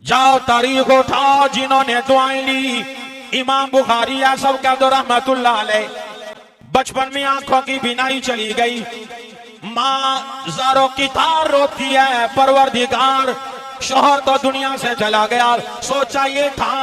जाओ तारीख उठाओ जिन्होंने दुआएं ली। इमाम बुखारी या सब कह दो रहमतुल्लाह अलैह। बचपन में आंखों की बीनाई चली गई, माँ ज़ारो की तार रोती है, परवरदिगार शोहर तो दुनिया से चला गया, सोचा ये था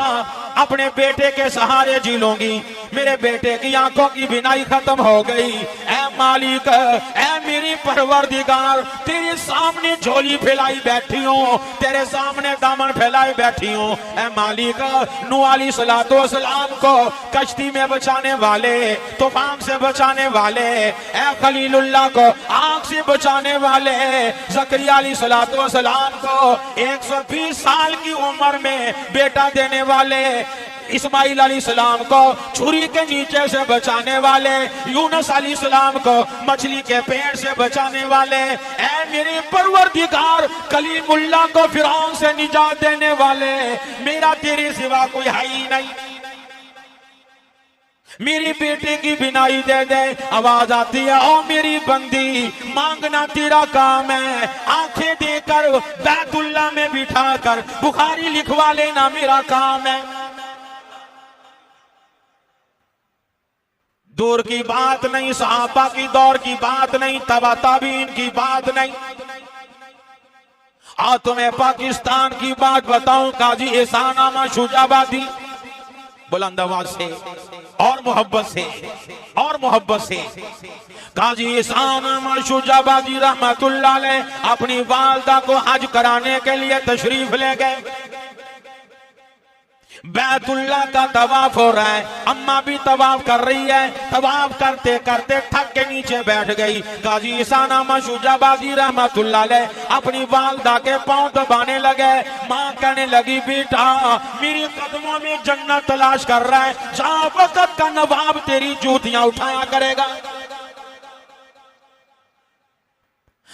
अपने बेटे के सहारे जी लूंगी, मेरे बेटे की आंखों की बीनाई खत्म हो गई। ऐ मालिक, ऐ मेरी परवरदिगार, तेरे सामने झोली फैलाई बैठी हूँ, तेरे सामने दामन फैलाए बैठी हूँ। ऐ मालिक, नूह अलैहिस्सलाम को कश्ती में बचाने वाले, तूफान से बचाने वाले, ऐ खलीलुल्लाह को आग से बचाने वाले, ज़करिया अलैहिस्सलाम को 120 साल की उम्र में बेटा देने वाले, इस्माइल अलैहिस्सलाम को छुरी के नीचे से बचाने वाले, यूनुस अलैहिस्सलाम को मछली के पेट से बचाने वाले, ऐ मेरे परवरदिगार कलीमुल्लाह को फिरौन से निजात देने वाले, मेरा तेरे सिवा कोई है ही नहीं। मेरी बेटे की बिनाई दे दे। आवाज आती है, ओ मेरी बंदी, मांगना तेरा काम है, आंखें देकर बैतुल्लाह में बिठा कर बुखारी लिखवा लेना मेरा काम है। दूर की बात नहीं, सहाबा की दौर की बात नहीं, तबा ताबीन की बात नहीं। और तुम्हें पाकिस्तान की बात बताऊं, काजी एहसान अहमद शुजाबादी, बुलंद आवाज से और मोहब्बत से और मोहब्बत से, काजी एहसान अहमद शुजाबादी रहमतुल्लाह अलैह अपनी वालदा को हज कराने के लिए तशरीफ ले गए। बैतुल्लाह का तवाफ हो रहा है, अम्मा भी तवाफ कर रही है, तवाफ करते करते थक के नीचे बैठ गई। काजी एहसान अहमद शुजाबादी रहमतुल्लाह अलैह अपनी वालदा के पांव दबाने लगे। माँ कहने लगी, बेटा मेरे कदमों में जन्नत तलाश कर रहा है, जहां वक्त का नवाब तेरी जूतियां उठाया करेगा।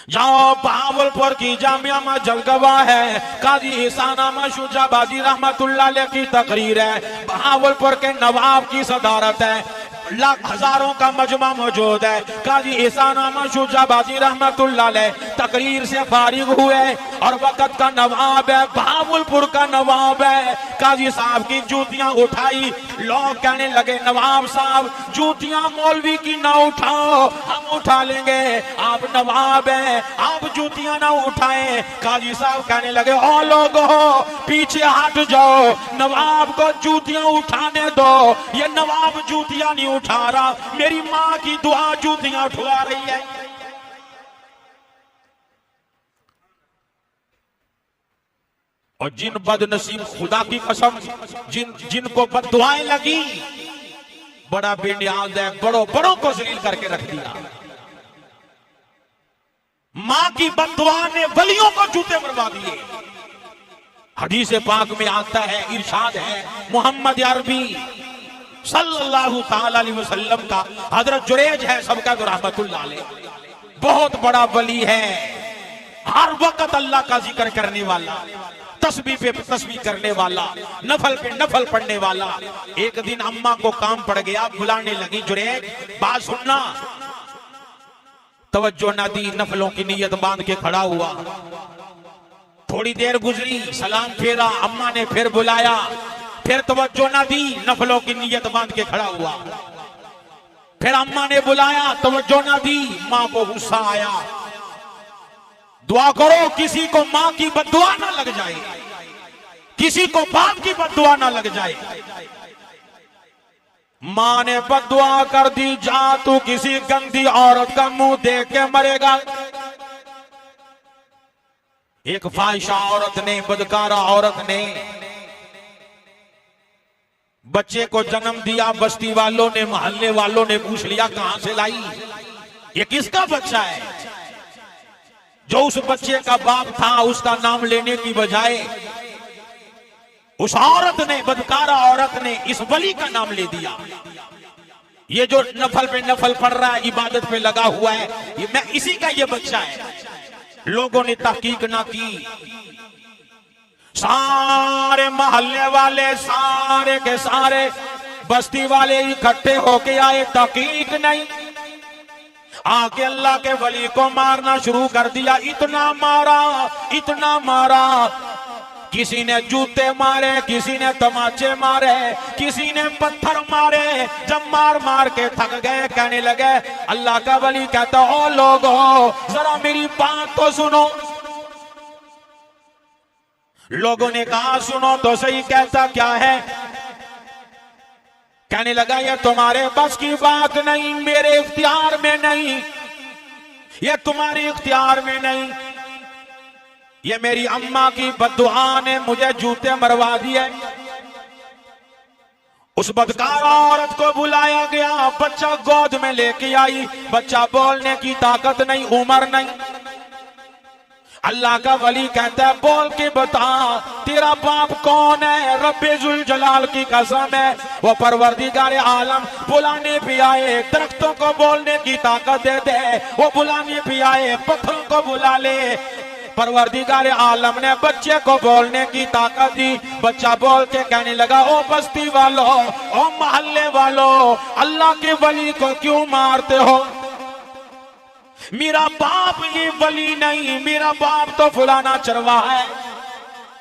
जाओ, बहावलपुर की जामिया में जलगवा है, काजी एहसान अहमद शुजाबादी रहमतुल्लाह अलैह की तकरीर है। बहावलपुर के नवाब की सदारत है, लाख हजारों का मजमा मौजूद है। काजी एहसान अहमद शुजाबादी रहमतुल्लाह अलैह तकरीर से फारिग हुए और वक्त का नवाब है, बहावलपुर का नवाब है। काजी साहब की जूतियां उठाई, लोग कहने लगे, नवाब साहब जूतियां मौलवी की ना उठाओ, हम उठा लेंगे, आप नवाब हैं, आप जूतियां ना उठाएं। काजी साहब कहने लगे, ओ लोगों पीछे हट जाओ, नवाब को जूतियां उठाने दो, ये नवाब जूतियां नहीं उठा रहा, मेरी माँ की दुआ जूतियां उठवा रही है। और जिन बदनसीब, खुदा की कसम, जिनको बददुआएं लगी, बड़ा बेनियाज है, बड़ों को जलील करके रख दिया। मां की बददुआ ने वलियों को जूते मरवा दिए। हदीस पाक में आता है, इरशाद है मोहम्मद अरबी सल्लल्लाहु ताला अलैहि वसल्लम का, हजरत जुरैज है सबका रहमतुल्लाह अलैह, बहुत बड़ा वली है, हर वक्त अल्लाह का जिक्र करने वाला, तस्बीह पे तस्बीह करने वाला, नफल पे नफल पढ़ने वाला। एक दिन अम्मा को काम पड़ गया, बुलाने लगी, जुरैज बात सुनना। तवज्जो न दी, नफलों की नीयत बांध के खड़ा हुआ। थोड़ी देर गुजरी, सलाम फेरा, अम्मा ने फिर बुलाया, फिर तवज्जो न दी, नफलों की नीयत बांध के खड़ा हुआ। फिर अम्मा ने बुलाया, तवज्जो न दी, मां को गुस्सा आया। दुआ करो किसी को मां की बद्दुआ ना लग जाए, किसी को बाप की बद्दुआ ना लग जाए। मां ने बद्दुआ कर दी, जा तू किसी गंदी औरत का मुंह देख के मरेगा। एक फाहिशा औरत ने, बदकारा औरत ने बच्चे को जन्म दिया। बस्ती वालों ने, मोहल्ले वालों ने पूछ लिया, कहां से लाई, ये किसका बच्चा है? जो उस बच्चे का बाप था, उसका नाम लेने की बजाय उस औरत ने, बदकारा औरत ने इस वली का नाम ले दिया। ये जो नफल पे नफल पढ़ रहा है, इबादत पे लगा हुआ है, ये मैं इसी का ये बच्चा है। लोगों ने तहकीक ना की, सारे मोहल्ले वाले, सारे के सारे बस्ती वाले इकट्ठे होके आए, तहकीक नहीं, आके अल्लाह के वली को मारना शुरू कर दिया। इतना मारा, इतना मारा, किसी ने जूते मारे, किसी ने तमाचे मारे, किसी ने पत्थर मारे। जब मार मार के थक गए, कहने लगे, अल्लाह का वली कहता, ओ लोगों जरा मेरी बात तो सुनो। लोगों ने कहा सुनो तो सही, कहता क्या है? कहने लगा, ये तुम्हारे बस की बात नहीं, मेरे इख्तियार में नहीं, ये तुम्हारे इख्तियार में नहीं, ये मेरी अम्मा की बद्दुआ ने मुझे जूते मरवा दिए। उस बदकार औरत को बुलाया गया, बच्चा गोद में लेके आई, बच्चा बोलने की ताकत नहीं, उम्र नहीं। अल्लाह का वली कहता है, बोल के बता तेरा बाप कौन है? रब्बे जुल जलाल की कसम है, वो परवरदिगार आलम बुलाने भी आए, दरख्तों को बोलने की ताकत दे दे, वो बुलाने भी आए, पत्थरों को बुला ले। परवरदिगार आलम ने बच्चे को बोलने की ताकत दी। बच्चा बोल के कहने लगा, ओ बस्ती वालों, ओ मोहल्ले वालों, अल्लाह के वली को क्यों मारते हो? मेरा बाप ये वली नहीं, मेरा बाप तो फुलाना चरवा है।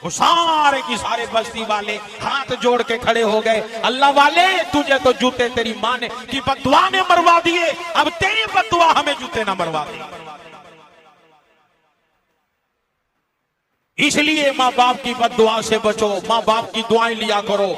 वो सारे की सारे बस्ती वाले हाथ जोड़ के खड़े हो गए, अल्लाह वाले तुझे तो जूते तेरी माँ ने की बद्दुआ ने मरवा दिए, अब तेरी बद्दुआ हमें जूते ना मरवा दे। इसलिए माँ बाप की बद्दुआ से बचो, माँ बाप की दुआएं लिया करो।